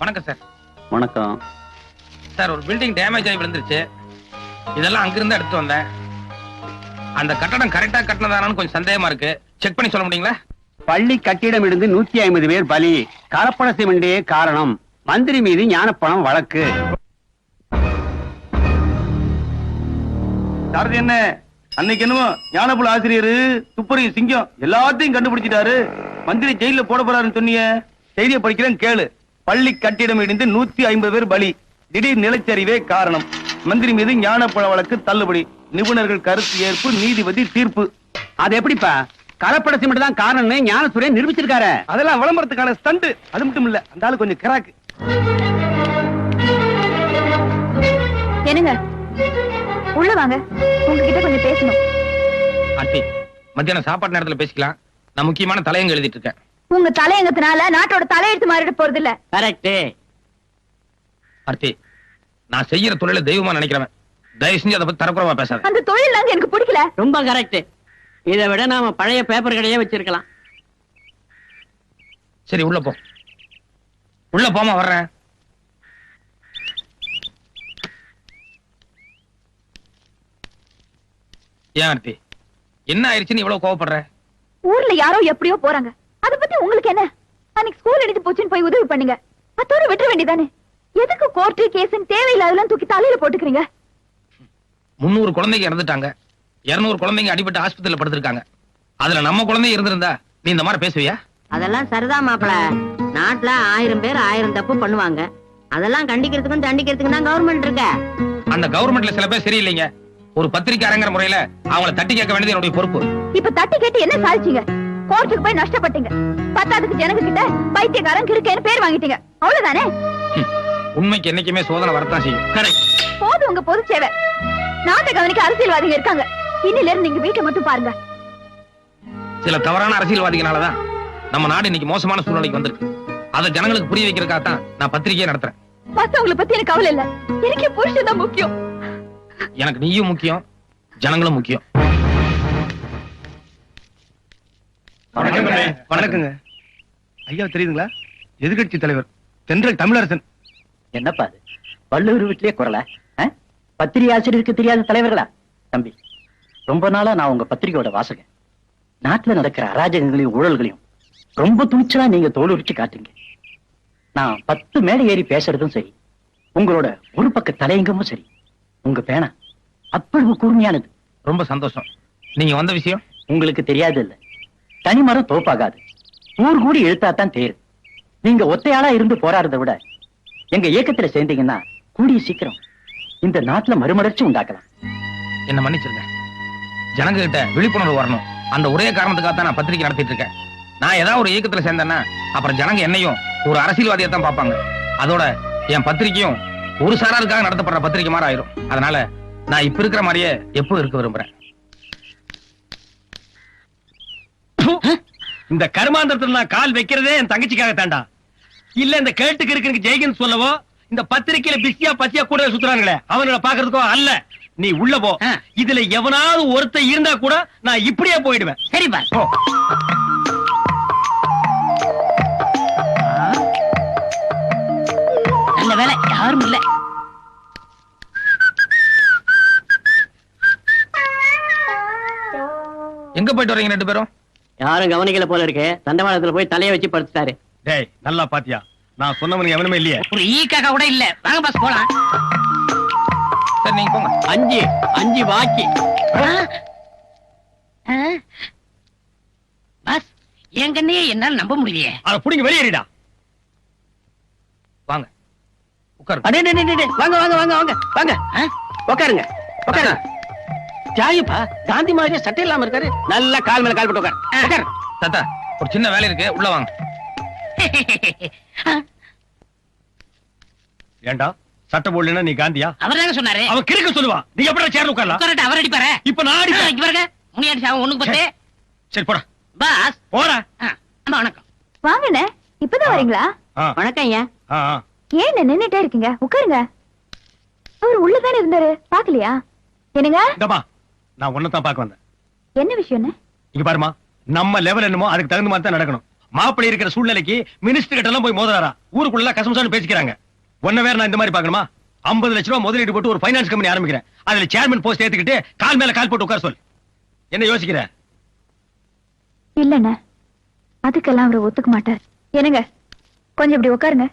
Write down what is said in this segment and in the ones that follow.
வணக்கம் சார். வணக்கம் சார், ஒரு பில்டிங் டேமேஜ் ஆகி விழுந்துருச்சு. இதெல்லாம் அங்கிருந்து எடுத்து வந்தேன். அந்த கட்டடம் கரெக்டா கட்டினதானு கொஞ்சம் சந்தேகமா இருக்கு. செக் பண்ணி சொல்ல முடியுங்களா? பள்ளி கட்டிடம் இருந்து 150 பேர் பலி. கலப்பட சிமெண்டே காரணம். மந்திரி மீது ஞானப்பணம் வழக்கு. சாரதி என்ன அன்னைக்கு என்னமோ ஞானபுல ஆசிரியர் துப்பறியும் சிங்கம் எல்லாத்தையும் கண்டுபிடிச்சிட்டாரு, மந்திரி ஜெயில போட போறாருன்னு சொன்னீங்க. செய்தியை படிக்கிறேன் கேளு. பள்ளி கட்டிடம் இடிந்து 150 பேர் பலி. திடீர் நிலச்சரிவே காரணம். மந்திரி மீது ஞானப்பழ வழக்கு தள்ளுபடி. நிபுணர்கள் கருத்து ஏற்பு, நீதிபதி தீர்ப்பு. அது எப்படிப்பா? கலப்பட சிமெண்ட் தான் காரணம்னு ஞானசூரியன் நிரூபிச்சிருக்காரு. அதெல்லாம் விளம்பரத்துக்கான ஸ்டண்ட். அது மட்டும் இல்ல, அந்த ஆளு கொஞ்சம் கிராக்கு. என்னங்க, உள்ள வாங்க, உங்ககிட்ட கொஞ்சம் பேசணும். ஆண்டி, மத்தியானம் சாப்பாட்டு நேரத்துல பேசிக்கலாம். நான் முக்கியமான தலையங்க எழுதிட்டு இருக்கேன். உங்க தலையங்கத்தினால நாட்டோட தலையெழுத்து மாறிட போறது இல்ல. கரெக்ட். ஆர்த்தி, நான் செய்யற தொழில தெய்வமா நினைக்கிறவன். தயவு செஞ்சு அதை பத்தி தரக்குறவா பேசாத. அந்த தொழில் எனக்கு பிடிக்கல. ரொம்ப கரெக்ட். இதை விட நாம பழைய பேப்பர் கடையே வச்சிருக்கலாம். சரி, உள்ள போ. உள்ள போமா, வர்றேன். ஏன் ஆர்த்தி, என்ன ஆயிடுச்சுன்னு இவ்வளவு கோவப்படுற? ஊர்ல யாரோ எப்படியோ போறாங்க, அத பத்தி உங்களுக்கு என்ன? அன்னைக்கு ஸ்கூல் எடுத்து போச்சுன்னு போய் உதவி பண்ணீங்க, அத்தோட விட்டுற வேண்டியதானே? எதுக்கு கோர்ட்டு கேஸ் தேவையில்லாதெல்லாம் தூக்கி தலையில போட்டுக்கிறீங்க? 300 குழந்தைங்க இறந்துட்டாங்க, 200 குழந்தைங்க அடிபட்டு ஆஸ்பத்திரியில படுத்திருக்காங்க. அதுல நம்ம குழந்தை இருந்திருந்தா நீ இந்த மாதிரி பேசுவியா? அதெல்லாம் சரிதான் மாப்பிள. நாட்டுல 1000 பேர் 1000 தப்பு பண்ணுவாங்க. அதெல்லாம் கண்டிக்கிறதுக்கும் தண்டிக்கிறதுக்கும் தான் கவர்மெண்ட் இருக்க. அந்த கவர்மெண்ட்ல சில பேர் சரியில்லைங்க. ஒரு பத்திரிக்கையாளங்கிற முறையில அவங்கள தட்டி கேட்க வேண்டியது என்னுடைய பொறுப்பு. இப்ப தட்டி கேட்டு என்ன சாதிச்சீங்க? கோர்ட்டுக்கு போய் நஷ்டப்பட்டீங்க. பத்தாதுக்கு ஜனங்க கிட்ட பைத்தியக்காரன் கிறுக்கேன்னு பேர் வாங்கிட்டீங்க. அவ்வளவுதானே? உண்மைக்கு என்னைக்குமே சோதனை வரத்தான் செய்யும். கரெக்ட். போது உங்க பொது சேவை. நாட்டை கவனிக்க அரசியல்வாதிகள் இருக்காங்க. இன்னில இருந்து நீங்க வீட்டை மட்டும் பாருங்க. சில தவறான அரசியல்வாதிகளாலதான் நம்ம நாடு இன்னைக்கு மோசமான சூழ்நிலைக்கு வந்திருக்கு. அதை ஜனங்களுக்கு புரிய வைக்கிறதுக்காக தான் நான் பத்திரிகையை நடத்துறேன். மத்தவங்களை பத்தி எனக்கு கவலை இல்ல. எனக்கு புருஷன் தான் முக்கியம். எனக்கு நீயும் முக்கியம், ஜனங்களும் முக்கியம். வணக்கங்க ஐயா. தெரியுதுங்களா? எதிர்கட்சி தலைவர் தென்றல் தமிழரசன். என்னப்பா அது? வள்ளுவர் வீட்டிலேயே குரல. பத்திரிகை ஆசிரியருக்கு தெரியாத தலைவர்களா? தம்பி, ரொம்ப நாளா நான் உங்க பத்திரிகையோட வாசகன். நாட்டுல நடக்கிற அராஜகங்களையும் ஊழல்களையும் ரொம்ப துணிச்சலா நீங்க தோலுரிச்சு காட்டுங்க. நான் 10 மேடை ஏறி பேசுறதும் சரி, உங்களோட ஒரு பக்க தலையங்கமும் சரி, உங்க பேனா அவ்வளவு கூர்மையானது. ரொம்ப சந்தோஷம். நீங்க வந்த விஷயம் உங்களுக்கு தெரியாது இல்ல. தனிமரம் தோப்பாகாது, ஊர் கூடி இழுத்தாத்தான் தேரு. நீங்க ஒத்தையாளா இருந்து போராடுறதை விட எங்க இயக்கத்துல சேர்ந்தீங்கன்னா கூடிய சீக்கிரம் இந்த நாட்டுல மறுமலர்ச்சி உண்டாக்கலாம். என்ன மன்னிச்சிருங்க. ஜனங்க கிட்ட விழிப்புணர்வு வரணும். அந்த ஒரே காரணத்துக்காக தான் நான் பத்திரிகை நடத்திட்டு இருக்கேன். நான் ஏதாவது ஒரு இயக்கத்துல சேர்ந்தேன்னா அப்புறம் ஜனங்க என்னையும் ஒரு அரசியல்வாதியை தான் பார்ப்பாங்க. அதோட என் பத்திரிகையும் ஒரு சாராருக்காக நடத்தப்படுற பத்திரிகை மாதிரி ஆயிரும். அதனால நான் இப்ப இருக்கிற மாதிரியே எப்போ இருக்க விரும்புறேன். இந்த கருமாந்திரத்துல நான் கால் வைக்கிறதே என் தங்கச்சிக்காக தாண்டா. இல்ல இந்த கேட்டுக்கு இருக்கு ஜெய்கன் சொல்லவோ, இந்த பத்திரிகையில பிஸியா பசியா கூட சுத்துறாங்களே அவங்கள பாக்குறதுக்கோ அல்ல. நீ உள்ள போ. இதுல எவனாவது ஒருத்தர் இருந்தா கூட நான் இப்படியே போயிடுவேன். சரிப்பா. நல்ல வேலை யாரும் இல்ல. எங்க போயிட்டு வரீங்க ரெண்டு பேரும்? யாரும் கவனிக்கல போல இருக்கு. தண்டவாளத்துல போய் தலைய வச்சு படுத்துட்டாரு. டேய், நல்லா பாத்தியா? நான் சொன்னவனுக்கு எவனுமே இல்லையே. ஒரு ஈக்காக கூட இல்ல. வாங்க பாஸ் போலாம். சரி, நீங்க போங்க. 5 பாக்கி. பாஸ், என் கண்ணையே என்னால நம்ப முடியலையே. அத புடிங்க வெளியேறிடா. வாங்க உட்காரு. அடே டே டே டே, வாங்க வாங்க வாங்க வாங்க வாங்க. உட்காருங்க உட்காருங்க. ஜாயிப்பா, காந்தி மாதிரியே சட்டை இல்லாம இருக்காரு. நல்லா கால் மேல கால் போட்டு உட்காரு. உட்காரு. தாத்தா, ஒரு சின்ன வேலை இருக்கு, உள்ள வாங்க. ஏண்டா சட்டை போடலன்னா நீ காந்தியா? அவர் தாங்க சொன்னாரு. அவன் கிறுக்க சொல்லுவான். நீ எப்படி சேர்ல உட்காரலாம்? உட்காரட்ட அவர் அடிப்பாரு. இப்ப நான் அடிப்பேன். இங்க பாருங்க, முனியாடி சாவம் ஒண்ணுக்கு பத்து. சரி போடா. பாஸ் போடா. அம்மா வணக்கம். வாங்கண்ணே, இப்பதான் வரீங்களா? வணக்கம் ஐயா. ஏன் நின்னுட்டே இருக்கீங்க? உட்காருங்க. அவர் உள்ளதானே இருந்தாரு, பாக்கலையா? என்னங்க? இந்தமா, நான் உன்னதான் பார்க்க வந்தேன். என்ன விஷயம்னு? இங்க பாருமா, நம்ம லெவல் என்னமோ அதுக்கு தகுந்த மாதிரி தான் நடக்கணும். மாப்பிள்ளை இருக்கிற சூழ்நிலைக்கு மினிஸ்டர் கிட்ட எல்லாம் போய் மோதுறாரா, ஊருக்குள்ள கசமசான்னு பேசிக்கிறாங்க. ஒன்ன வேற நான் இந்த மாதிரி பார்க்கணுமா? 50 லட்சம் ரூபாய் முதலீடு போட்டு ஒரு ஃபைனான்ஸ் கம்பெனி ஆரம்பிக்கிறேன். அதுல சேர்மன் போஸ்ட் ஏத்துக்கிட்டு கால் மேல கால் போட்டு உட்கார சொல். என்ன யோசிக்கிற? இல்லண்ணே, அதுக்கெல்லாம் அவரு ஒத்துக்க மாட்டார். என்னங்க, கொஞ்சம் இப்படி உட்காருங்க.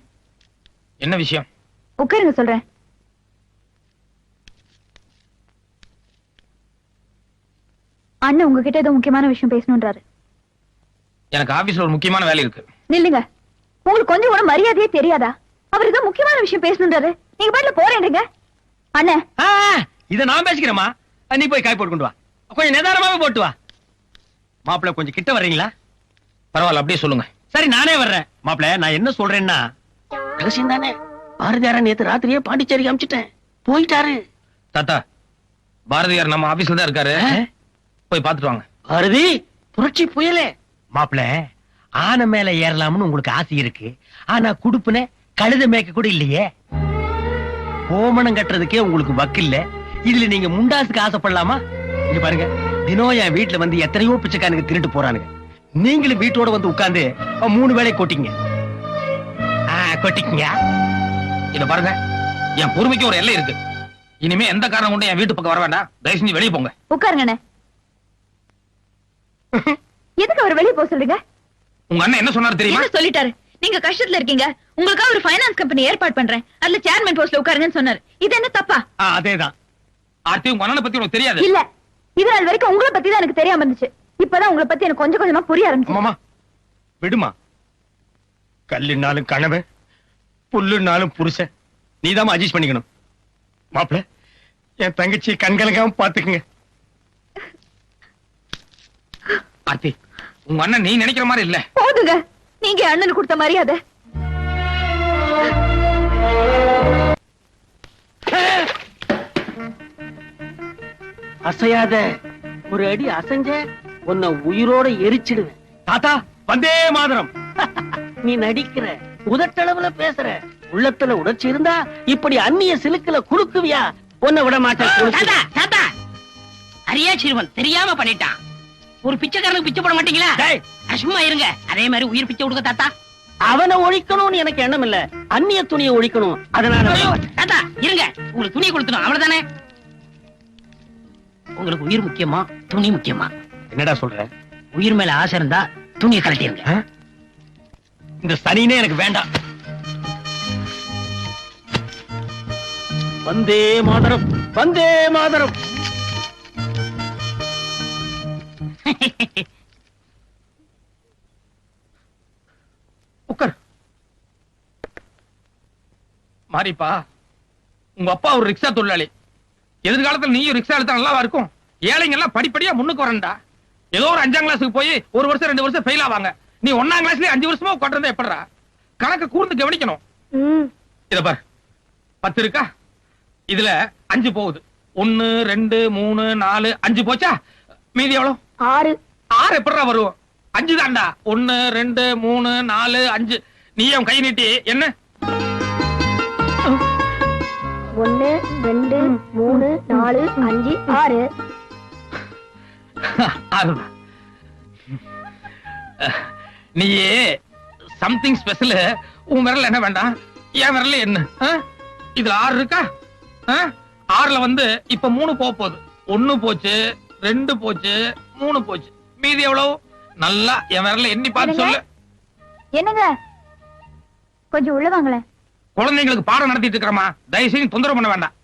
என்ன விஷயம்? உட்காருங்க சொல்றேன். அண்ணன் உங்ககிட்ட ஏதோ முக்கியமான விஷயம் பேசணும்ன்றாரு. எனக்கு ஆபீஸ்ல ஒரு முக்கியமான வேலை இருக்கு. நில்லுங்க, உங்களுக்கு கொஞ்சம் கூட மரியாதையே தெரியாதா? அவர் ஏதோ முக்கியமான விஷயம் பேசணும்ன்றாரு, நீங்க பாட்டுல போறேன்றீங்க. அண்ணே, இத நான் பேசிக்கிறேமா, நீ போய் காய் போட்டு கொண்டு வா. கொஞ்சம் நிதானமாவே போட்டு வா. மாப்பிள்ளை கொஞ்சம் கிட்ட வர்றீங்களா? பரவாயில்ல, அப்படியே சொல்லுங்க. சரி, நானே வர்றேன். மாப்பிள்ளை, நான் என்ன சொல்றேன்னா, ரகசியம் தானே. பாரதியாரா நேத்து ராத்திரியே பாண்டிச்சேரிக்கு அமிச்சிட்டேன், போயிட்டாரு. தாத்தா, பாரதியார் நம்ம ஆபீஸ்ல தான் இருக்காரு, போய் பாத்துட்டு வாங்க. பாரதி புரட்சி புயலே. மாப்பிள்ளை, ஆனை மேல ஏறலாம்னு உங்களுக்கு ஆசை இருக்கு, ஆனா குடுப்புன கழுத மேய்க்க கூட இல்லையே. கோமணம் கட்டுறதுக்கே உங்களுக்கு வக்கில்ல, இதுல நீங்க முண்டாசுக்கு ஆசைப்படலாமா? இங்க பாருங்க, தினம் என் வீட்டுல வந்து எத்தனையோ பிச்சைக்காரனுக்கு திருட்டு போறானுங்க. நீங்களும் வீட்டோட வந்து உட்கார்ந்து 3 வேளை கொட்டிங்க. கொட்டிக்கங்க. இத பாருங்க, என் பொறுமைக்கு ஒரு எல்லை இருக்கு. இனிமே எந்த காரணம் கொண்டு என் வீட்டு பக்கம் வர வேண்டாம். தயவு செஞ்சு வெளியே போங்க. உட்காருங்க அண்ணே. எதுக்கு அவர் வெளியே போக சொல்றீங்க? உங்க அண்ணன் என்ன சொன்னாரு தெரியுமா? என்ன சொல்லிட்டாரு? நீங்க கஷ்டத்துல இருக்கீங்க, உங்களுக்காக ஒரு ஃபைனான்ஸ் கம்பெனி ஏற்பாடு பண்றேன், அதுல சேர்மன் போஸ்ட்ல உட்காருங்கன்னு சொன்னாரு. இது என்ன தப்பா? அதேதான். ஆர்த்தி, உங்க அண்ணனை பத்தி உனக்கு தெரியாது. இல்ல, இது நாள் வரைக்கும் உங்களை பத்தி தான் எனக்கு தெரியாம இருந்துச்சு. இப்பதான் உங்களை பத்தி எனக்கு கொஞ்சம் கொஞ்சமா புரிய ஆரம்பிச்சு. மாமா விடுமா, கல்லுனாலும் கணவன், புல்லுனாலும் புருஷன், நீதான் அட்ஜஸ்ட் பண்ணிக்கணும். மாப்பிள்ள, என் தங்கச்சி கண்கலங்காம பாத்துக்குங்க. ஆர்த்தி, உங்க அண்ணன் நீ நினைக்கிற மாதிரி இல்ல. போதுங்க, நீங்க அண்ணனுக்கு கொடுத்த மரியாதை. அசையாத, ஒரு அடி அசைஞ்ச உன்னை உயிரோட எரிச்சிடுவேன். தாத்தா, வந்தே மாதரம். நீ நடிக்கிற, உதட்டளவுல பேசுற, உள்ளத்துல உணர்ச்சி இருந்தா இப்படி அந்நிய சிலுக்குல குலுக்குவியா? உன்னை விட மாட்டேன். அரியா சிறுவன் தெரியாம பண்ணிட்டான். ஒரு பிச்சைக்காரனுக்கு பிச்சை போட மாட்டீங்களா? சும்மா இருங்க. அதே மாதிரி உயிர் பிச்சை கொடுக்க தாத்தா. அவனை ஒழிக்கணும்னு எனக்கு எண்ணம் இல்ல, அந்நிய துணியை ஒழிக்கணும். அதனால தாத்தா இருங்க, உங்களுக்கு துணியை கொடுத்துடும், அவ்வளவுதானே. உங்களுக்கு உயிர் முக்கியமா துணி முக்கியமா? என்னடா சொல்ற? உயிர் மேல ஆசை இருந்தா துணியை கழட்டிருங்க. இந்த சனினே எனக்கு வேண்டாம். வந்தே மாதரம், வந்தே மாதரம். உட்கார். மாரிப்பா, உங்க அப்பா ஒரு ரிக்ஷா தொழிலாளி. எதிர்காலத்துல நீயும் ரிக்ஷா எடுத்தா நல்லாவா இருக்கும்? ஏழைங்க எல்லாம் படிப்படியா முன்னுக்கு வரண்டா. ஏதோ ஒரு 5ஆம் கிளாஸுக்கு போய் 1 வருஷம் 2 வருஷம் ஃபெயில் ஆவாங்க. நீ 1ஆம் கிளாஸ்லயே 5 வருஷமா உட்கார்ந்தா எப்படிடா? கணக்கு கூர்ந்து கவனிக்கணும். இத பார், 10 இருக்கா, இதுல 5 போகுது. 1 2 3 4 5 போச்சா? மீதி எவ்வளவு? 6. 6 எப்படிடா வரும்? 5 தான்டா. 1 2 3 4 5. நீ என் கை நீட்டி என்ன? 1 2 3 4 5 6. 6 தான். நீ சம்திங் ஸ்பெஷல். உன் விரல் என்ன வேண்டாம், என் விரல் என்ன? இதுல 6 இருக்கா? 6ல வந்து இப்ப 3 போகுது. 1 போச்சு, 2 போச்சு, 3 போச்சு. மீதி எவ்வளவு? நல்லா என் விரல்ல எண்ணி பார்த்து சொல்லு. என்னங்க, கொஞ்சம் உள்ள வாங்களேன். குழந்தைங்களுக்கு பாடம் நடத்திட்டு இருக்கிறமா, தயவு செய்து தொந்தரவு பண்ண வேண்டாம்.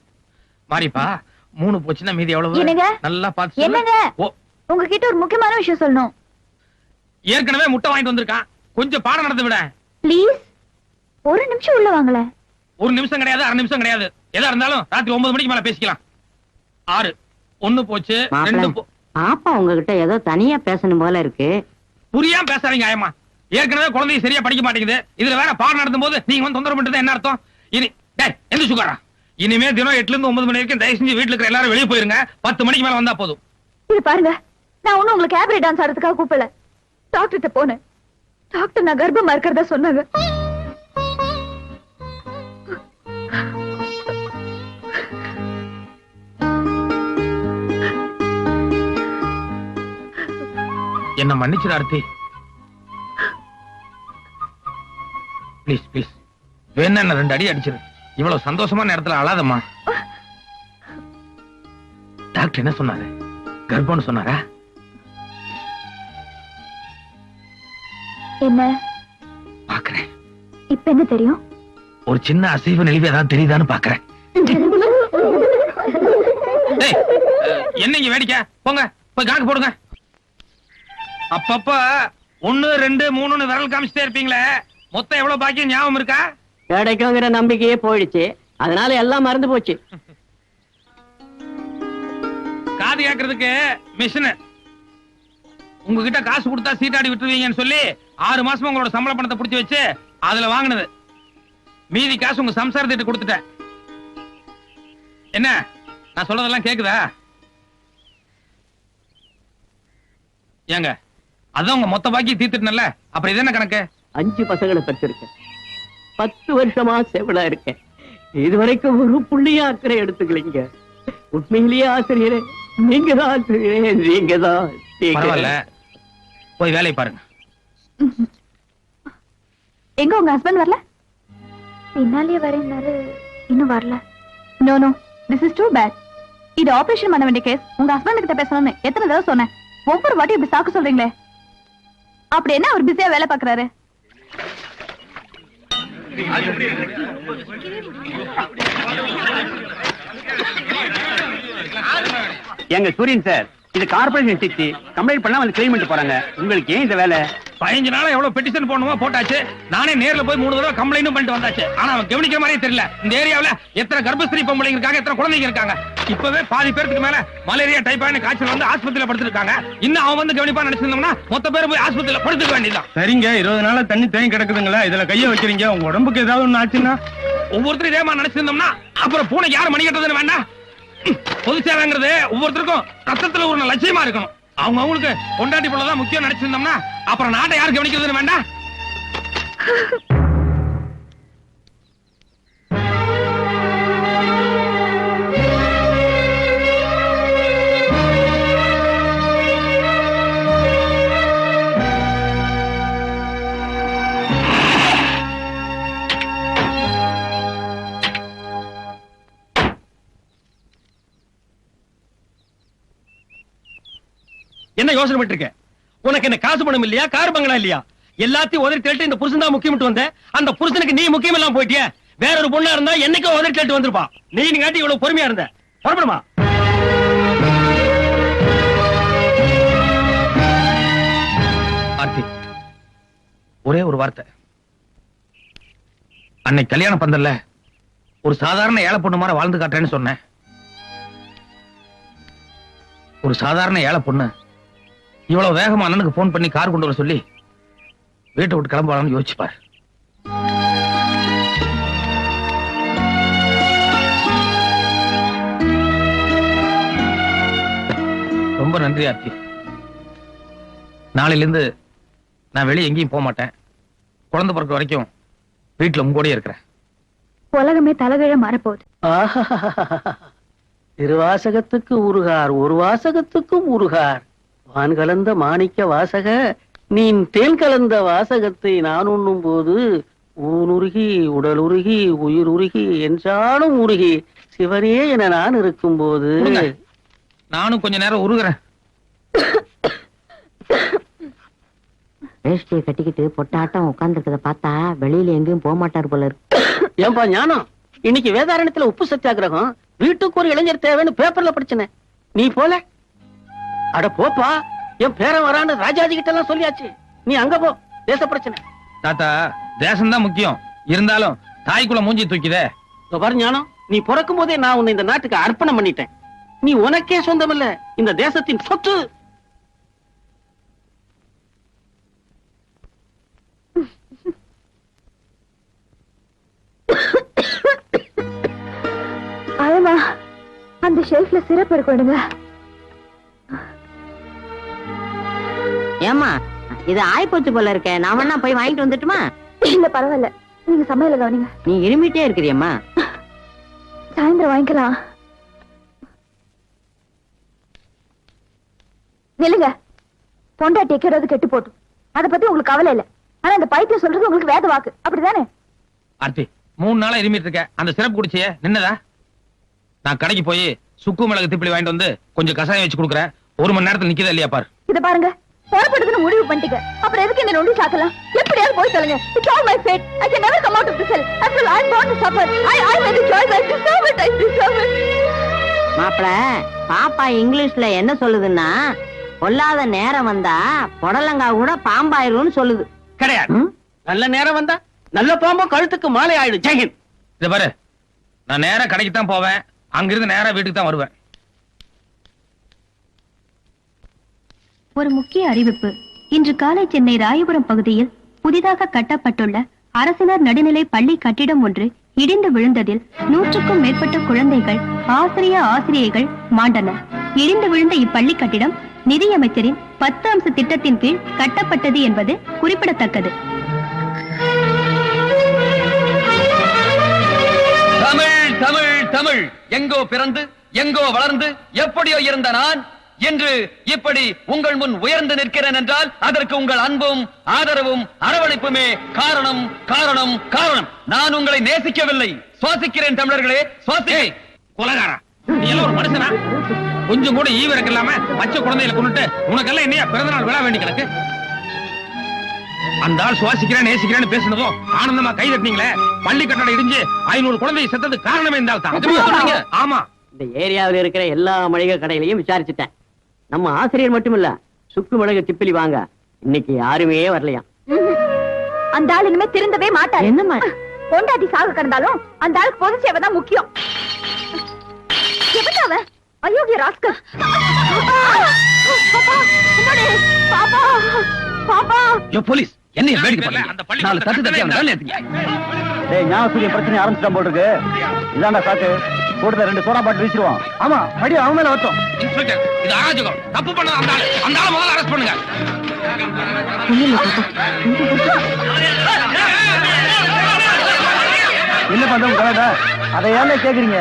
மாரிப்பா, 3 போச்சுன்னா மீதி எவ்வளவு? என்னங்க? நல்லா பார்த்து சொல்லு. என்னங்க, ஓ, உங்ககிட்ட ஒரு முக்கியமான விஷயம் சொல்லணும். ஏற்கனவே முட்டை வாங்கிட்டு வந்திருக்கான், கொஞ்சம் பாடம் நடந்து விட. ப்ளீஸ், ஒரு நிமிஷம் உள்ள வாங்களேன். 1 நிமிஷம் கிடையாது, 1/2 நிமிஷம் கிடையாது. எதா இருந்தாலும் ராத்திரி 9 மணிக்கு மேல பேசிக்கலாம். 6 1 போச்சு, 2 பாப்பா உங்ககிட்ட ஏதோ தனியா பேசணும் போல இருக்கு. புரியாம பேசாதீங்க ஆயம்மா. ஏற்கனவே குழந்தை சரியா படிக்க மாட்டேங்குது, இதுல வேற பாடம் நடத்தும் போது நீங்க வந்து தொந்தரவு பண்றது என்ன அர்த்தம்? இனி எந்த சுகாரா, இனிமே தினம் 8ல இருந்து 9 மணி வரைக்கும் தயவு செஞ்சு வீட்டுல இருக்கிற எல்லாரும் வெளியே போயிருங்க. 10 மணிக்கு மேல வந்தா போதும். இது பாருங்க, நான் ஒண்ணும் உங்களுக்கு கேபரே டான்ஸ் ஆடுறதுக்காக கூப்பிடல. டாக்டர்கிட்ட போனேன். டாக்டர் நான் கர்ப்பமா இருக்கிறதா சொன்னாங்க. என்ன மன்னிச்சிரு ஆர்த்தி. ப்ளீஸ் ப்ளீஸ் வேணா என்ன 2 அடி அடிச்சிரு. இவ்வளவு சந்தோஷமான நேரத்துல அழாதம்மா. டாக்டர் என்ன சொன்னாரு? கர்ப்பம்னு சொன்னாரா? என்ன பாக்குறேன். இப்ப என்ன தெரியும்? ஒரு சின்ன அசைவு நெளிவு ஏதாவது தெரியுதான்னு பாக்குறேன். டேய், என்னங்க வேடிக்கை? போங்க போய் கணக்கு போடுங்க. அப்பப்ப 1 2 3ன்னு விரல் காமிச்சிட்டே இருப்பீங்களே, மொத்தம் எவ்வளவு பாக்கி ஞாபகம் இருக்கா? கிடைக்குங்கிற நம்பிக்கையே போயிடுச்சு, அதனால எல்லாம் மறந்து போச்சு. காது கேட்கறதுக்கு மிஷின். உங்ககிட்ட காசு கொடுத்தா சீட்டாடி விட்டுருவீங்கன்னு சொல்லி 6 மாசமா உங்களோட சம்பள பணத்தை புடிச்சு வச்சு அதுல வாங்கினது. மீதி காசு உங்க சம்சாரத்திட்ட கொடுத்துட்டேன். என்ன நான் சொல்றதெல்லாம் கேக்குதா? ஏங்க அதான் உங்க மொத்த பாக்கி தீர்த்துட்டல, அப்புறம் இது என்ன கணக்கு? 5 பசங்களை பெற்றிருக்கேன், 10 வருஷமா செவிலா இருக்கேன், இதுவரைக்கும் ஒரு புள்ளிய அக்கறை எடுத்துக்கலீங்க. உண்மையிலேயே ஆசிரியரே, நீங்க தான் ஆசிரியரே, நீங்க தான். பரவாயில்ல, போய் வேலையை பாருங்க. எங்க உங்க ஹஸ்பண்ட் வரல? பின்னாலேயே வரேன்னாரு, இன்னும் வரல. No no, this is too bad. இது ஆபரேஷன் பண்ண வேண்டிய கேஸ். உங்க ஹஸ்பண்ட் கிட்ட பேசணும்னு எத்தனை தடவை சொன்னேன். ஒவ்வொரு வாட்டி இப்படி சாக்கு சொல்றீங்களே. அப்படி என்ன அவர் பிஸியா வேலை பாக்குறாரு? எங்க சூரியன் சார், இது கார்பரேஷன் சிட்டி. கம்ப்ளைண்ட் பண்ணா வந்து கிளைம் பண்ணிட்டு போறாங்க. உங்களுக்கு ஏன் இந்த வேலை? 15 நாளா எவ்வளவு பெட்டிஷன் போடணுமோ போட்டாச்சு. நானே நேர்ல போய் 3 தடவை கம்ப்ளைண்டும் பண்ணிட்டு வந்தாச்சு. ஆனா அவன் கவனிக்கிற மாதிரியே தெரியல. இந்த ஏரியாவுல எத்தனை கர்ப்பஸ்திரீ பொம்பளைங்க இருக்காங்க, எத்தனை குழந்தைங்க இருக்காங்க. இப்பவே பாதி பேருக்கு மேல மலேரியா டைபாய்டு காய்ச்சல் வந்து ஆஸ்பத்திரியில படுத்திருக்காங்க. இன்னும் அவன் வந்து கவனிப்பா நினைச்சிருந்தோம்னா மொத்த பேர் போய் ஆஸ்பத்திரியில படுத்துக்க வேண்டியதான். சரிங்க, 20 நாளா தண்ணி தேங்கி கிடக்குதுங்களா, இதுல கைய வைக்கிறீங்க. உங்க உடம்புக்கு ஏதாவது ஒண்ணு ஆச்சுன்னா? ஒவ்வொருத்தரும் இதேமா நினைச்சிருந்தோம்னா அப்புறம் பூனை யாரு மணி கட்டுறதுன்னு வேண்டாம். பொது சேவைங்கிறது ஒவ்வொருத்தருக்கும் ரத்தத்துல ஒரு லட்சியமா இருக்கணும். அவங்க அவங்களுக்கு கொண்டாடி போலதான் முக்கியம் நினைச்சிருந்தோம்னா அப்புறம் நாட்டை யாரு கவனிக்கிறதுன்னு வேண்டாம். என்ன யோசனை பண்ணிட்டு இருக்க? உனக்கு என்ன காசு பணம் இல்லையா, கார் பங்களா இல்லையா? எல்லாத்தையும் உதறி கேட்டு இந்த புருஷன் தான் முக்கியம் வந்த. அந்த புருஷனுக்கு நீ முக்கியம் எல்லாம் போயிட்டிய. வேற ஒரு பொண்ணா இருந்தா என்னைக்கோ உதறி கேட்டு வந்திருப்பா. நீ காட்டி இவ்வளவு பொறுமையா இருந்த. புறப்படுமா? ஆர்த்தி, ஒரே ஒரு வார்த்தை. அன்னைக்கு கல்யாணம் பந்தல்ல ஒரு சாதாரண ஏழை பொண்ணு மாதிரி வாழ்ந்து காட்டுறேன்னு சொன்னேன். ஒரு சாதாரண ஏழை பொண்ணு இவ்வளவு வேகமா அண்ணனுக்கு போன் பண்ணி கார் கொண்டு வர சொல்லி வீட்டை விட்டு கிளம்புவாங்கன்னு யோசிச்சுப்பார். ரொம்ப நன்றி ஆர்த்தி. நாளையில இருந்து நான் வெளியே எங்கேயும் போக மாட்டேன். குழந்தை பிறக்க வரைக்கும் வீட்டுல உங்க கூடயே இருக்கிறேன். உலகமே தலைகீழ மாறப்போகுது. திருவாசகத்துக்கு உருகார், ஒரு வாசகத்துக்கும் உருகார். வான் கலந்த மாணிக்க வாசக, நீ தேன் கலந்த வாசகத்தை நான் உண்ணும் போது ஊனுருகி உடல் உருகி உயிர் உருகி என்றாலும் உருகி சிவனே என நான் இருக்கும் போது நானும் கொஞ்ச நேரம் உருகிறேன். வேஷ்டியை கட்டிக்கிட்டு பொட்டாட்டம் உட்கார்ந்துருக்கத பார்த்தா வெளியில எங்கேயும் போக மாட்டார் போல இருக்கு. ஏன்பா ஞானம், இன்னைக்கு வேதாரண்யத்துல உப்பு சத்தியாகிரகம், வீட்டுக்கு ஒரு இளைஞர் தேவைன்னு பேப்பர்ல படிச்சனே, நீ போல? அட போப்பா, என் பேரன் வரான்னு ராஜாஜி கிட்ட எல்லாம் சொல்லியாச்சு. நீ அங்க போ, தேச பிரச்சனை. தாத்தா, தேசம்தான் முக்கியம். இருந்தாலும் தாய்க்குள்ள மூஞ்சி தூக்கிதே. பாரு ஞானம், நீ பிறக்கும் போதே நான் உன்னை இந்த நாட்டுக்கு அர்ப்பணம் பண்ணிட்டேன். நீ உனக்கே சொந்தம் இல்ல, இந்த தேசத்தின் சொத்து. ஆயமா, அந்த ஷெல்ஃப்ல சிறப்பு இருக்கணுங்க. ஏமா இது ஆயிப்போச்சு போல இருக்க, நான் வேணா போய் வாங்கிட்டு வந்துட்டுமா? இல்ல பரவாயில்ல, நீங்க சமையல கவனிங்க. நீ இருமிட்டே இருக்கிறியம்மா. சாயந்தரம் வாங்கிக்கலாம். நில்லுங்க. பொண்டாட்டி எக்கிறது கெட்டு போட்டும், அதை பத்தி உங்களுக்கு கவலை இல்ல. ஆனா இந்த பைத்தியம் சொல்றது உங்களுக்கு வேத வாக்கு, அப்படிதானே? ஆர்த்தி 3 நாளா இருமிட்டு இருக்க, அந்த சிரப் குடிச்சியே நின்னதா? நான் கடைக்கு போய் சுக்கு மிளகு திப்பிலி வாங்கிட்டு வந்து கொஞ்சம் கசாயம் வச்சு கொடுக்குறேன். 1 மணி நேரத்துல நிக்கதா இல்லையா பாரு. இத பாருங்க, புறப்படுதுன்னு முடிவு பண்ணிட்டீங்க. அப்புறம் எதுக்கு என்ன நொண்டி சாக்கலாம்? எப்படியாவது போய் சொல்லுங்க. It's all my fate. I can never come out of this hell. After all, I'm born to suffer. I made the choice. I deserve it. I deserve it. மாப்பிள, பாப்பா இங்கிலீஷ்ல என்ன சொல்லுதுன்னா, பொல்லாத நேரம் வந்தா புடலங்கா கூட பாம்பாயிரும்னு சொல்லுது. கிடையாது. நல்ல நேரம் வந்தா நல்ல பாம்பு கழுத்துக்கு மாலை ஆயிடும். ஜெயஹிந்த். இத பாரு, நான் நேரா கடைக்கு தான் போவேன், அங்கிருந்து நேரா வீட்டுக்கு தான் வருவேன். ஒரு முக்கிய அறிவிப்பு. இன்று காலை சென்னை ராயபுரம் பகுதியில் புதிதாக கட்டப்பட்டுள்ள அரசினர் நடுநிலை பள்ளி கட்டிடம் ஒன்று இடிந்து விழுந்ததில் 100க்கும் மேற்பட்ட குழந்தைகள், ஆசிரியைகள் மாண்டனர். இடிந்து விழுந்த இப்பள்ளி கட்டிடம் நிதியமைச்சரின் 10 அம்ச திட்டத்தின் கீழ் கட்டப்பட்டது என்பது குறிப்பிடத்தக்கது. தமிழ் தமிழ் தமிழ் எங்கோ பிறந்து எங்கோ வளர்ந்து எப்படியோ இருந்த நான் இன்று இப்படி உங்கள் முன் உயர்ந்து நிற்கிறேன் என்றால் அதற்கு உங்கள் அன்பும் ஆதரவும் அரவணைப்புமே காரணம் காரணம் காரணம். நான் உங்களை நேசிக்கவில்லை, சுவாசிக்கிறேன் தமிழர்களே, சுவாசிக்கிறேன். கொலகாரா, நீ எல்லாம் ஒரு மனுஷனா? கொஞ்சம் கூட ஈவிரக்கு இல்லாம பச்சை குழந்தைகளை கொண்டுட்டு உனக்கெல்லாம் என்னையா பிறந்தநாள் விழா வேண்டி கிடக்கு? அந்த ஆள் சுவாசிக்கிறேன் நேசிக்கிறேன்னு பேசுனதும் ஆனந்தமா கை தட்டினீங்களே, பள்ளி கட்டடம் இடிஞ்சு 500 குழந்தை செத்தது காரணமே இந்த ஆள் தான். ஆமா, இந்த ஏரியாவில் இருக்கிற எல்லா மளிகை கடையிலையும் விசாரிச்சுட்டேன். நம்ம ஆசிரியர் மட்டுமில்ல, சுக்கு மிளகு திப்பிலி வாங்க இன்னைக்கு யாருமே வரலையா. அந்த ஆள் இனிமே திருந்தவே மாட்டார். என்னம்மா? பொண்டாட்டி சாக கிடந்தாலும் அந்த ஆளுக்கு பொது சேவை தான் முக்கியம். எவனாவ? அயோக்கிய ராஸ்கல். பாப்பா, பாப்பா, பாப்பா. யோ போலீஸ், என்ன வேடிக்கை பாருங்க. அந்த பள்ளி 4 தட்டு தட்டி அவன் ஏத்துங்க. டேய், ஞாபகம் பிரச்சனை ஆரம்பிச்சிட்டான் போல இருக்கு. இதாண்டா சாக்கு. கூடத 2 சோடா பாட்டில் வீசிடுவான். ஆமா, படி அவன் மேல வச்சோம். இன்ஸ்பெக்டர், இது அராஜகம். தப்பு பண்ணது அந்த ஆளு. அந்த ஆளை முதல்ல அரெஸ்ட் பண்ணுங்க. என்ன பண்றோம் கலாட்டா? அதை ஏன் கேக்குறீங்க?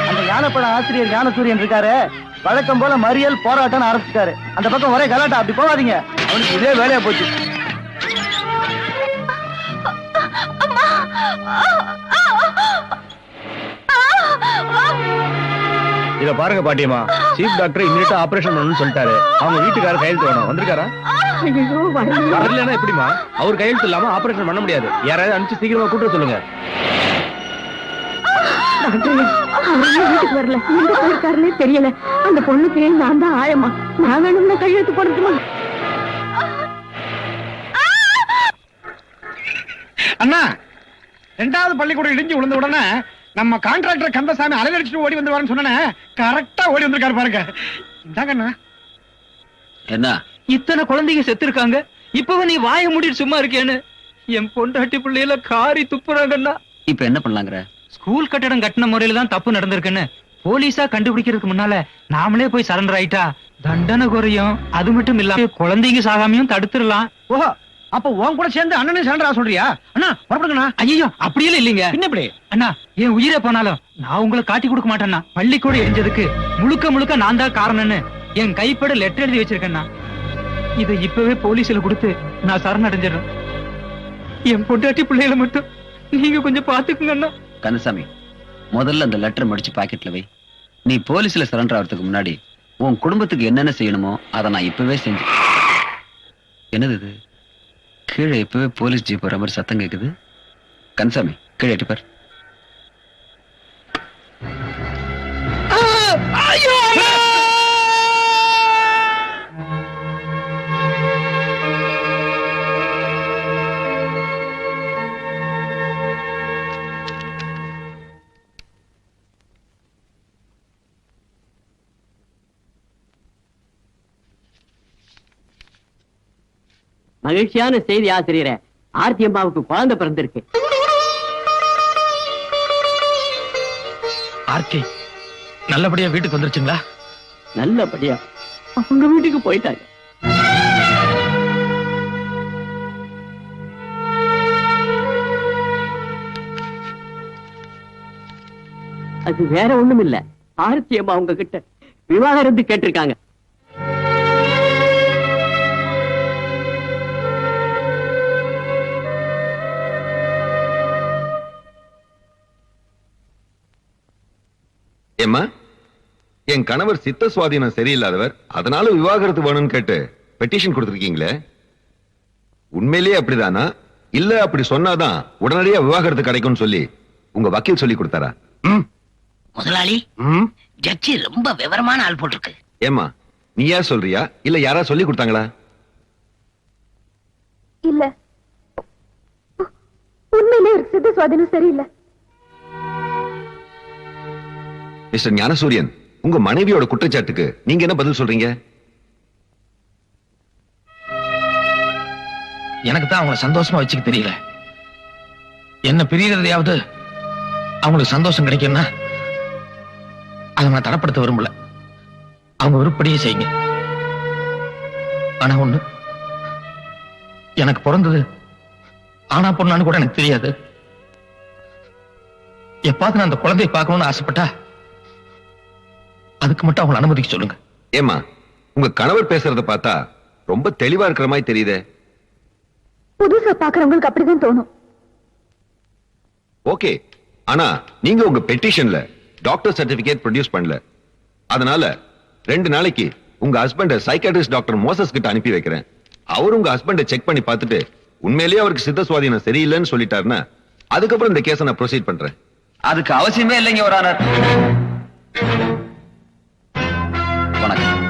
அந்த ஞானப்பட ஆசிரியர் ஞானசூரியன் இருக்காரு, வழக்கம் போல மறியல் போராட்டம் ஆரம்பிச்சிட்டாரு. அந்த பக்கம் ஒரே கலாட்டா, அப்படி போகாதீங்க. அவனுக்கு இதே வேலையா போச்சு. இத பாருங்க பாட்டியம்மா, சீஃப் டாக்டர் இமிடியேட்டா ஆபரேஷன் பண்ணணும்னு சொல்லிட்டாரு. அவங்க வீட்டுக்காரர் கையெழுத்து வேணும். வந்திருக்காரா? வரலன்னா எப்படிமா? அவர் கையெழுத்து இல்லாம ஆபரேஷன் பண்ண முடியாது. யாராவது அனுப்பிச்சு சீக்கிரமா கூட்ட சொல்லுங்க. வீட்டுக்கு வரல, எங்க போயிருக்காருன்னே தெரியல. அந்த பொண்ணுக்கு நான் தான் ஆயமா. நான் வேணும்னா கையெழுத்து போடுறதுமா? அண்ணா, 2வது பள்ளிக்கூடம் இடிஞ்சு விழுந்த உடனே நம்ம கான்ட்ராக்டர் கந்தசாமி அலையடிச்சுட்டு ஓடி வந்துருவாருன்னு சொன்னேன். கரெக்டா ஓடி வந்திருக்காரு பாருங்க. இந்தாங்கண்ணா. என்ன இத்தனை குழந்தைங்க செத்து இருக்காங்க, இப்பவும் நீ வாய மூடிட்டு சும்மா இருக்கேன்னு என் பொண்டாட்டி பிள்ளையில காரி துப்புறாங்கண்ணா. இப்ப என்ன பண்ணலாங்கிற? ஸ்கூல் கட்டடம் கட்டின முறையில தான் தப்பு நடந்திருக்குன்னு போலீஸா கண்டுபிடிக்கிறதுக்கு முன்னால நாமளே போய் சரண்டர் ஆயிட்டா தண்டனை குறையும். அது மட்டும் இல்லாம குழந்தைங்க சாகாமையும் தடுத்துடலாம். ஓஹோ, அப்ப உன் கூட சேர்ந்து அண்ணனே சரண்டரா சொல்றியா? அண்ணா புறப்படுங்கண்ணா. ஐயோ, அப்படியெல்லாம் இல்லைங்க. என்ன இப்படி? அண்ணா, என் உயிரை போனாலும் நான் உங்களை காட்டி கொடுக்க மாட்டேன்னா. பள்ளிக்கூட எரிஞ்சதுக்கு முழுக்க முழுக்க நான் தான் காரணம்னு என் கைப்பட லெட்டர் எழுதி வச்சிருக்கேன்னா. இதை இப்பவே போலீஸ்ல கொடுத்து நான் சரணடைஞ்சிடறேன். என் பொண்டாட்டி பிள்ளைகளை மட்டும் நீங்க கொஞ்சம் பாத்துக்குங்கண்ணா. கந்தசாமி, முதல்ல அந்த லெட்டர் மடிச்சு பாக்கெட்ல வை. நீ போலீஸ்ல சரண்டர் ஆகிறதுக்கு முன்னாடி உன் குடும்பத்துக்கு என்னென்ன செய்யணுமோ அதை நான் இப்பவே செஞ்சு. என்னது இது? கீழே இப்பவே போலீஸ் ஜீப் வர மாதிரி சத்தம் கேக்குது. கந்தசாமி, கீழே எட்டிப்பார். மகிழ்ச்சியான செய்தி ஆசிரியரே, ஆர்த்தி அம்மாவுக்கு குழந்தை பிறந்திருக்கு. ஆர்த்தி நல்லபடியா வீட்டுக்கு வந்துருச்சுங்களா? நல்லபடியா அவங்க வீட்டுக்கு போயிட்டாங்க. அது வேற ஒண்ணும் இல்ல, ஆர்த்தி அம்மா அவங்க கிட்ட விவாகரத்து கேட்டிருக்காங்க. ஏம்மா, என் கணவர் சித்த சுவாதீனம் சரியில்லாதவர், அதனால விவாகரத்து வேணும்னு கேட்டு பெட்டிஷன் கொடுத்திருக்கீங்களே, உண்மையிலேயே அப்படிதானா? இல்ல அப்படி சொன்னாதான் உடனடியா விவாகரத்து கிடைக்கும்னு சொல்லி உங்க வக்கீல் சொல்லி கொடுத்தாரா? முதலாளி, ஜட்ஜி ரொம்ப விவரமான ஆள் போட்டிருக்கு. ஏம்மா, நீயா சொல்றியா இல்ல யாரா சொல்லி கொடுத்தாங்களா? இல்ல, உண்மையிலே ஒரு சித்த சுவாதீனம் சரியில்லை. மிஸ்டர் ஞானசூரியன், உங்க மனைவியோட குற்றச்சாட்டுக்கு நீங்க என்ன பதில் சொல்றீங்க? எனக்கு தான் அவங்களை சந்தோஷமா வச்சுக்க தெரியல. என்ன பிரியறதையாவது அவங்களுக்கு சந்தோஷம் கிடைக்கும்னா அதை நான் தடப்படுத்த விரும்பல. அவங்க விருப்படியே செய்யுங்க. ஆனா ஒண்ணு, எனக்கு பிறந்தது ஆனா பொண்ணான்னு கூட எனக்கு தெரியாது. எப்பாவது நான் அந்த குழந்தையை பார்க்கணும்னு ஆசைப்பட்டா அதுக்கு மட்டும் அவங்களை அனுமதிக்க சொல்லுங்க. ஏமா, உங்க கணவர் பேசுறத பார்த்தா ரொம்ப தெளிவா இருக்கிற மாதிரி தெரியுதே. புதுசா பாக்குறவங்களுக்கு அப்படிதான் தோணும். ஓகே, ஆனா நீங்க உங்க பெட்டிஷன்ல டாக்டர் சர்டிபிகேட் ப்ரொடியூஸ் பண்ணல. அதனால 2 நாளைக்கு உங்க ஹஸ்பண்ட சைக்காட்ரிஸ்ட் டாக்டர் மோசஸ் கிட்ட அனுப்பி வைக்கிறேன். அவர் உங்க ஹஸ்பண்ட செக் பண்ணி பார்த்துட்டு உண்மையிலேயே அவருக்கு சித்த சுவாதீனம் சரியில்லைன்னு சொல்லிட்டாருன்னா அதுக்கப்புறம் இந்த கேஸை நான் ப்ரொசீட் பண்றேன். அதுக்கு அவசியமே இல்லைங்க ஒரு ஆனர். வணக்கம்.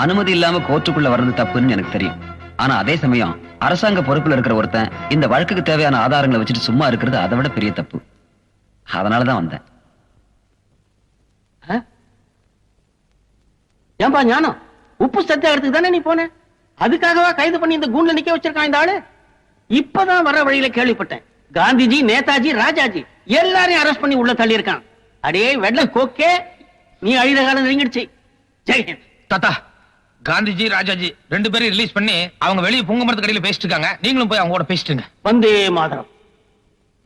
அனுமதி இல்லாம கோர்ட்டுக்குள்ள வர்றது தப்புன்னு எனக்கு தெரியும். ஆனா அதே சமயம் அரசாங்க பொறுப்புல இருக்கிற ஒருத்தன் இந்த வழக்குக்கு தேவையான ஆதாரங்களை வச்சுட்டு சும்மா இருக்கிறது அதை விட பெரிய தப்பு. அதனாலதான் வந்தேன். ஏன்பா ஞானம், உப்பு சத்தியாகிறதுக்கு தானே நீ போன? அதுக்காகவா கைது பண்ணி இந்த கூண்டுல நிக்க வச்சிருக்கான் இந்த ஆளு? இப்பதான் வர வழியில கேள்விப்பட்டேன், காந்திஜி, நேதாஜி, ராஜாஜி எல்லாரையும் அரெஸ்ட் பண்ணி உள்ள தள்ளி இருக்கான். அடே வெள்ள கோக்கே, நீ அழித காலம் நெருங்கிடுச்சு. ஜெயஹிந்த். தாத்தா, காந்திஜி ராஜாஜி 2 பேரும் ரிலீஸ் பண்ணி அவங்க வெளியே பூங்க மரத்து கடையில பேசிட்டு இருக்காங்க. நீங்களும் போய் அவங்க கூட பேசிட்டுங்க. வந்தே மாதரம்.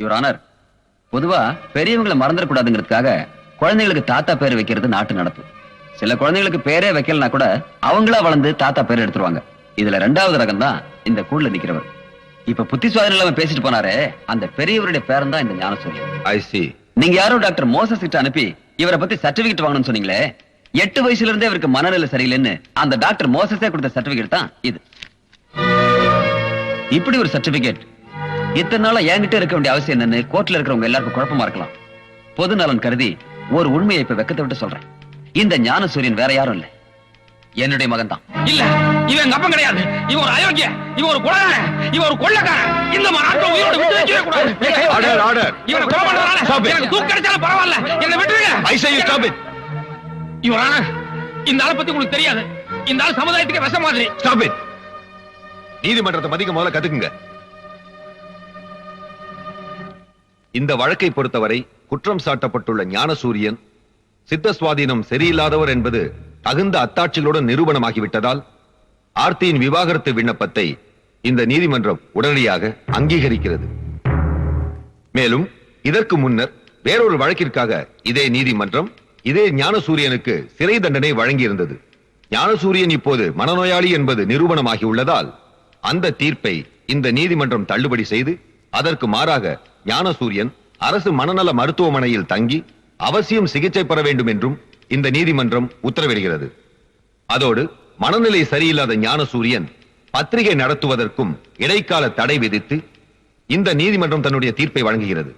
யுவர் ஆனர், பொதுவா பெரியவங்களை மறந்துடக்கூடாதுங்கிறதுக்காக குழந்தைகளுக்கு தாத்தா பேர் வைக்கிறது நாட்டு நடப்பு. சில குழந்தைகளுக்கு பேரே வைக்கலனா கூட அவங்களா வளர்ந்து தாத்தா பேர் எடுத்துருவாங்க. இதுல 2வது ரகம் தான் இந்த கூண்டுல நிக்கிறவர். இப்ப புத்தி சுவாதீனம் இல்லாம பேசிட்டு போனாரே, அந்த பெரியவருடைய பேரன் தான் இந்த ஞானசூரியன். ஐ சி. நீங்க யாரோ டாக்டர் மோசஸ் கிட்ட அனுப்பி இவரை பத்தி சர்டிபிகேட் வாங்கணும்னு சொன்னீங்களே, 8 வயசுல இருந்தே இவருக்கு மனநிலை சரியில்லைன்னு அந்த டாக்டர் மோசஸே கொடுத்த சர்டிபிகேட் தான் இது. இப்படி ஒரு சர்டிபிகேட் இத்தனை நாளா என்கிட்ட இருக்க வேண்டிய அவசியம் என்னன்னு கோர்ட்ல இருக்கிறவங்க எல்லாருக்கும் குழப்பமா இருக்கலாம். பொது நலன் கருதி ஒரு உண்மையை இப்ப வெக்கத்தை விட்டு சொல்றேன். இந்த ஞானசூரியன் வேற யாரும் இல்ல, என்னுடைய மகன் தான். இல்ல, இவன் எங்க அப்பன் கிடையாது. இவன் ஒரு அயோக்கிய, இவன் ஒரு கொலைகாரன், இவன் ஒரு கொள்ளக்காரன். இந்த நாட்டை உயிரோட விட்டு வைக்கவே கூடாது. Order, order. இவனை கொலை பண்றதால எனக்கு தூக்கு கிடைச்சாலும் பரவாயில்ல, என்னை விட்டுருங்க. I say you stop it. Your honour, இந்த ஆளை பத்தி உங்களுக்கு தெரியாது. இந்த ஆள் சமுதாயத்துக்கு விஷம் மாதிரி. Stop it. நீதிமன்றத்தை மதிக்க முதல்ல கத்துக்குங்க. இந்த வழக்கை பொறுத்தவரை குற்றம் சாட்டப்பட்டுள்ள ஞானசூரியன் சித்த சுவாதீனம் சரியில்லாதவர் என்பது தகுந்த அத்தாட்சிகளுடன் நிரூபணமாகிவிட்டதால் ஆர்த்தியின் விவாகரத்து விண்ணப்பத்தை இந்த நீதிமன்றம் உடனடியாக அங்கீகரிக்கிறது. மேலும் இதற்கு முன்னர் வேறொரு வழக்கிற்காக இதே நீதிமன்றம் இதே ஞானசூரியனுக்கு சிறை தண்டனை வழங்கியிருந்தது. ஞானசூரியன் இப்போது மனநோயாளி என்பது நிரூபணமாகி உள்ளதால் அந்த தீர்ப்பை இந்த நீதிமன்றம் தள்ளுபடி செய்து அதற்கு மாறாக ஞானசூரியன் அரசு மனநல மருத்துவமனையில் தங்கி அவசியம் சிகிச்சை பெற வேண்டும் என்றும் இந்த நீதிமன்றம் உத்தரவிடுகிறது. அதோடு மனநிலை சரியில்லாத ஞானசூரியன் பத்திரிகை நடத்துவதற்கும் இடைக்கால தடை விதித்து இந்த நீதிமன்றம் தன்னுடைய தீர்ப்பை வழங்குகிறது.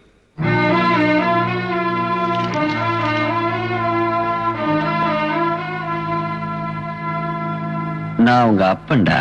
நான் உங்க அப்பன்டா.